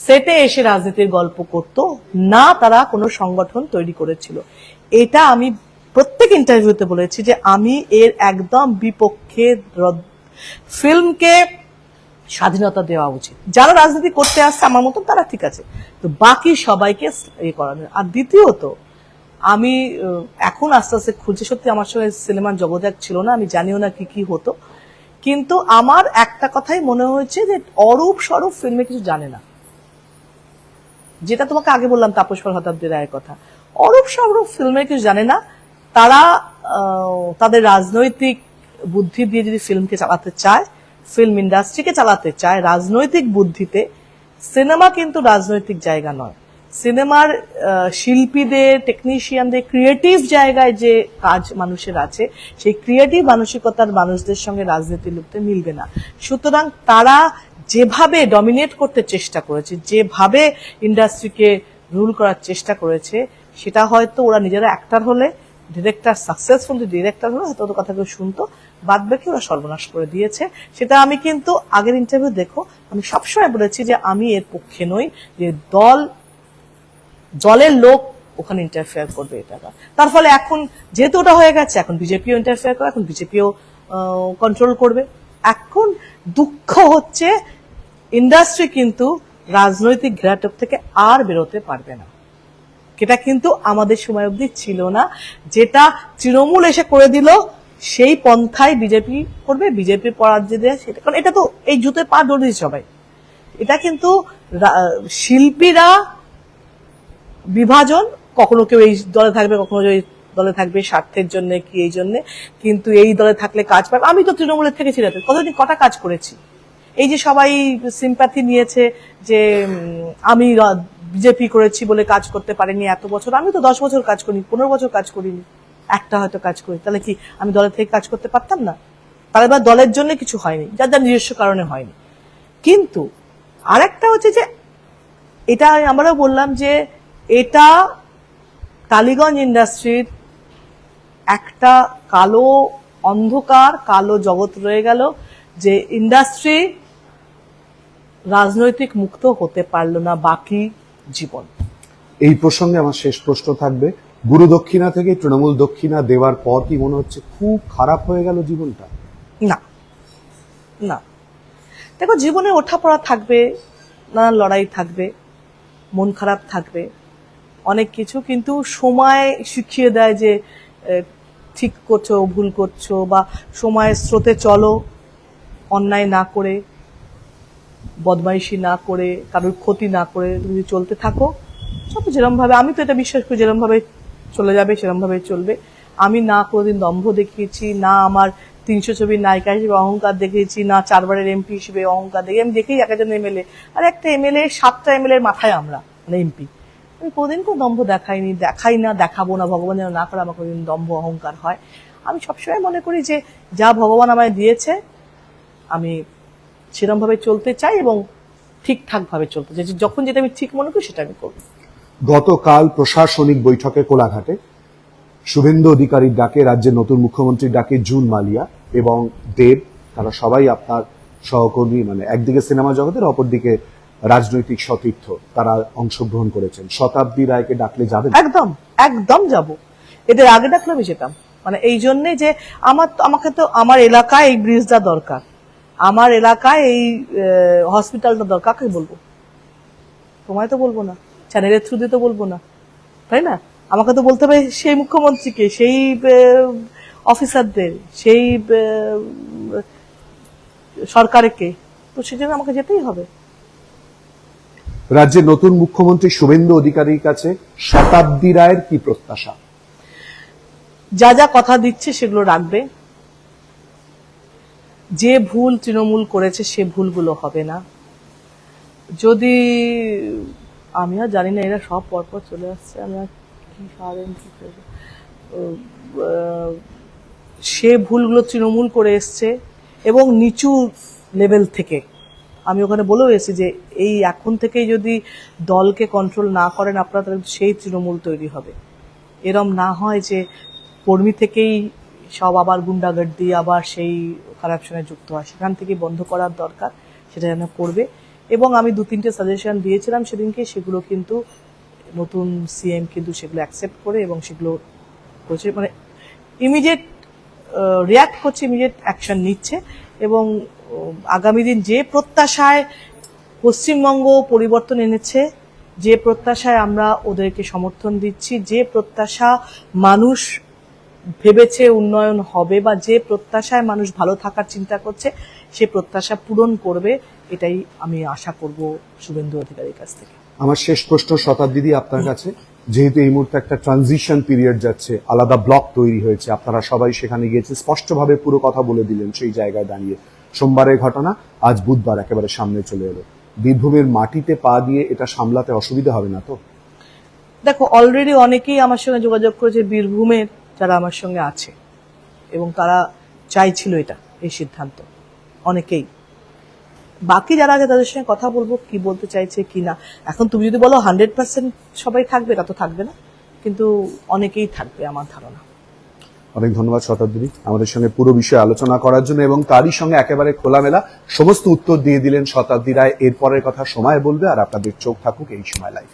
সেটে এসে রাজনীতির গল্প করত, না তারা কোনো সংগঠন তৈরি করেছিল। এটা আমি প্রত্যেক ইন্টারভিউতে বলেছি যে আমি এর একদম বিপক্ষে। ফিল্মকে স্বাধীনতা দেওয়া উচিত, যারা রাজনীতি করতে আসছে আমার মতন তারা ঠিক আছে, তো বাকি সবাইকে করানো। আর দ্বিতীয়ত আমি এখন আস্তে আস্তে খুঁজে, সত্যি আমার সঙ্গে সিনেমার জগৎ ছিল না, আমি জানিও না কি কি হতো, কিন্তু আমার একটা কথাই মনে হয়েছে যে অরূপ স্বরূপ ফিল্মে কিছু জানে না। যেটা তোমাকে আগে বললাম তাপস পাল, শতাব্দী রায়ের কথা, অরূপ স্বরূপ ফিল্মে কিছু জানে না। তারা তাদের রাজনৈতিক বুদ্ধি দিয়ে যদি ফিল্মকে চালাতে চায়, ফিল্ম ইন্ডাস্ট্রিকে চালাতে চায় রাজনৈতিক বুদ্ধিতে, সিনেমা কিন্তু রাজনৈতিক জায়গা নয়। সিনেমার শিল্পীদের, টেকনিশিয়ানদের ক্রিয়েটিভ জায়গায় যে কাজ মানুষের আছে, সেই ক্রিয়েটিভ মানসিকতার মানুষদের সঙ্গে রাজনীতি লুকতে মিলবে না। সুতরাং তারা যেভাবে ডমিনেট করতে চেষ্টা করেছে, যেভাবে ইন্ডাস্ট্রিকে রুল করার চেষ্টা করেছে, সেটা হয়তো ওরা নিজেরা অ্যাক্টর হলে, ডিরেক্টর সাকসেসফুল ডিরেক্টর হলে হয়তো ওদের কথা কেউ শুনতো, বাদ বাকি ওরা সর্বনাশ করে দিয়েছে। সেটা আমি কিন্তু আগের ইন্টারভিউ দেখো, আমি সবসময় বলেছি যে আমি এর পক্ষে নই যে দলের লোক ওখানে ইন্টারফেয়ার করবে এটা। তার ফলে এখন যেহেতু ওটা হয়ে গেছে, এখন বিজেপিও ইন্টারফেয়ার করে, এখন বিজেপিও কন্ট্রোল করবে। এখন দুঃখ হচ্ছে ইন্ডাস্ট্রি কিন্তু রাজনৈতিক ঘেরাটোপ থেকে আর বেরোতে পারবে না। এটা কিন্তু আমাদের সময় অবধি ছিল না, যেটা তৃণমূল এসে করে দিল সেই পন্থায় বিজেপি করবে, বিজেপি পরাজয় দেয় সেটা। কারণ এটা তো এই জুতে পা ধরে সবাই, এটা কিন্তু শিল্পীরা বিভাজন, কখনো কেউ এই দলে থাকবে, কখনো এই দলে থাকবে স্বার্থের জন্য কি এই জন্য, কিন্তু এই দলে থাকলে কাজ পাবে। আমি তো তৃণমূলের থেকে ছিলাম, কতদিন কটা কাজ করেছি। এই যে সবাই সিম্প্যাথি নিয়েছে যে আমি বিজেপি করেছি বলে কাজ করতে পারিনি এত বছর, আমি তো 10 বছর কাজ করিনি, 15 বছর কাজ করিনি, একটা হয়তো কাজ করি, তাহলে কি আমি দলের থেকে কাজ করতে পারতাম না? তাহলে বা দলের জন্য কিছু হয়নি, যার যার নিজস্ব কারণে হয়নি। কিন্তু আরেকটা হচ্ছে যে এটা আমরাও বললাম যে এটা টালিগঞ্জ ইন্ডাস্ট্রির একটা কালো অন্ধকার, কালো জগৎ রয়ে গেল, যে ইন্ডাস্ট্রি রাজনৈতিক মুক্ত হতে পারলো না বাকি জীবন। এই প্রসঙ্গে আমার শেষ প্রশ্ন থাকবে, গুরু দক্ষিণা থেকে তৃণমূল দক্ষিণা দেওয়ার পর কি মনে হচ্ছে খুব খারাপ হয়ে গেল জীবনটা? না না, দেখো জীবনে ওঠাপড়া থাকবে, নানান লড়াই থাকবে, মন খারাপ থাকবে, অনেক কিছু, কিন্তু সময় শিখিয়ে দেয় যে ঠিক করছো ভুল করছো, বা সময়ের স্রোতে চলো, অন্যায় না করে, বদমাইশি না করে, কারোর ক্ষতি না করে তুমি যদি চলতে থাকো, সব যেরকম ভাবে, আমি তো এটা বিশ্বাস করি যেরকম ভাবে চলে যাবে সেরকম ভাবে চলবে। আমি না কোনোদিন দম্ভ দেখিয়েছি, না আমার 300 ছবির নায়িকা হিসেবে অহংকার দেখিয়েছি, না 4বারের এমপি হিসেবে অহংকার দেখি। আমি দেখেই এক একজন এমএলএ, আর একটা এমএলএ 7টা এমএলএর মাথায় আমরা, মানে এমপি। আমি কোনোদিন কোনো দম্ভ দেখাইনি, দেখাই না, দেখাবো না। ভগবান যেন না করে আমার কোনোদিন দম্ভ অহংকার হয়। আমি সবসময় মনে করি যে যা ভগবান আমায় দিয়েছে আমি সেরকম ভাবে চলতে চাই, এবং ঠিকঠাক ভাবে চলতে চাই। যখন যেটা আমি ঠিক মনে করি সেটা আমি করবো। গতকাল প্রশাসনিক বৈঠকে কোলাঘাটে শুভেন্দু অধিকারীর ডাকে, রাজ্যের নতুন মুখ্যমন্ত্রীর ডাকে জুন মালিয়া এবং দেব, তারা সবাই আপনার সহকর্মী, মানে একদিকে সিনেমা জগতের, অপরদিকে রাজনৈতিক সতীর্থ, তারা অংশগ্রহণ করেছেন। শতাব্দী রায়কে ডাকলে যাবেন? একদম একদম যাব। এদের আগে ডাকলে আমি যেতাম, মানে এই জন্যে যে আমাকে তো আমার এলাকায় এই ব্রিজটা দরকার, আমার এলাকায় এই হসপিটালটা দরকার। কাকে বলবো? তোমায় তো বলবো না, চ্যানেলের থ্রু দিয়ে তো বলবো না, তাই না? আমাকে তো বলতে হবে সেই মুখ্যমন্ত্রীকে, সেই অফিসারদের, সেই সরকারকে। তো সেজন্য আমাকে যেতেই হবে। রাজ্যের নতুন মুখ্যমন্ত্রী শুভেন্দু অধিকারীর কাছে শতাব্দী রায়ের কি প্রত্যাশা? যা যা কথা দিচ্ছে সেগুলো রাখবে। যে ভুল তৃণমূল করেছে সে ভুলগুলো হবে না। যদি, আমি আর জানি না, এরা সব পরপর চলে আসছে, আমরা কি পারেন কি করবো। সে ভুলগুলো তৃণমূল করে এসছে, এবং নিচু লেভেল থেকে। আমি ওখানে বলেও এসেছি যে এই এখন থেকেই যদি দলকে কন্ট্রোল না করেন আপনারা, তাহলে সেই তৃণমূল তৈরি হবে। এরম না হয় যে কর্মী থেকেই সব আবার গুন্ডাগর্দি, আবার সেই কারাপশনে যুক্ত হয়। সেখান থেকে বন্ধ করার দরকার, সেটা যেন করবে। এবং আমি 2-3টে সাজেশন দিয়েছিলাম সেদিনকে, সেগুলো কিন্তু নতুন সিএম কিন্তু সেগুলো অ্যাকসেপ্ট করে এবং সেগুলো করছে, মানে ইমিডিয়েট রিয়াক্ট করছে, ইমিডিয়েট অ্যাকশন নিচ্ছে। এবং আগামী দিন যে প্রত্যাশায় পশ্চিমবঙ্গ পরিবর্তন এনেছে, যে প্রত্যাশায় আমরা ওদেরকে সমর্থন দিচ্ছি, যে প্রত্যাশা মানুষ ভেবেছে উন্নয়ন হবে, বা যে প্রত্যাশায় মানুষ ভালো থাকার চিন্তা করছে, সে প্রত্যাশা পূরণ করবে, এটাই আমি আশা করব শুভেন্দু অধিকারীর কাছ থেকে। আমার শেষ প্রশ্ন শতাব্দী আপনার কাছে, যেহেতু এই মুহূর্তে একটা ট্রানজিশন পিরিয়ড যাচ্ছে, আলাদা ব্লক তৈরি হয়েছে, আপনারা সবাই সেখানে গিয়েছে, স্পষ্টভাবে পুরো কথা বলে দিলেন সেই জায়গায় দাঁড়িয়ে। সোমবারের ঘটনা আজ বুধবার একেবারে সামনে চলে এলো। বীরভূমের মাটিতে পা দিয়ে এটা সামলাতে অসুবিধা হবে না তো? দেখো, অলরেডি অনেকেই আমার সঙ্গে যোগাযোগ করেছে বীরভূমের, যারা আমার সঙ্গে আছে, এবং তারা চাইছিল এটা, এই সিদ্ধান্ত, অনেকেই। বাকি যারা আছে তাদের সঙ্গে কথা বলবো কি বলতে চাইছে কি না। এখন তুমি যদি বলো 100% সবাই থাকবে, তা তো থাকবে না, কিন্তু অনেকেই থাকবে আমার ধারণা। অনেক ধন্যবাদ শতাব্দী আমাদের সঙ্গে পুরো বিষয়ে আলোচনা করার জন্য, এবং তারই সঙ্গে একেবারে খোলামেলা সমস্ত উত্তর দিয়ে দিলেন শতাব্দী রায়। এরপরের কথা সময় বলবে, আর আপনাদের চোখ থাকুক এই সময় লাইভ।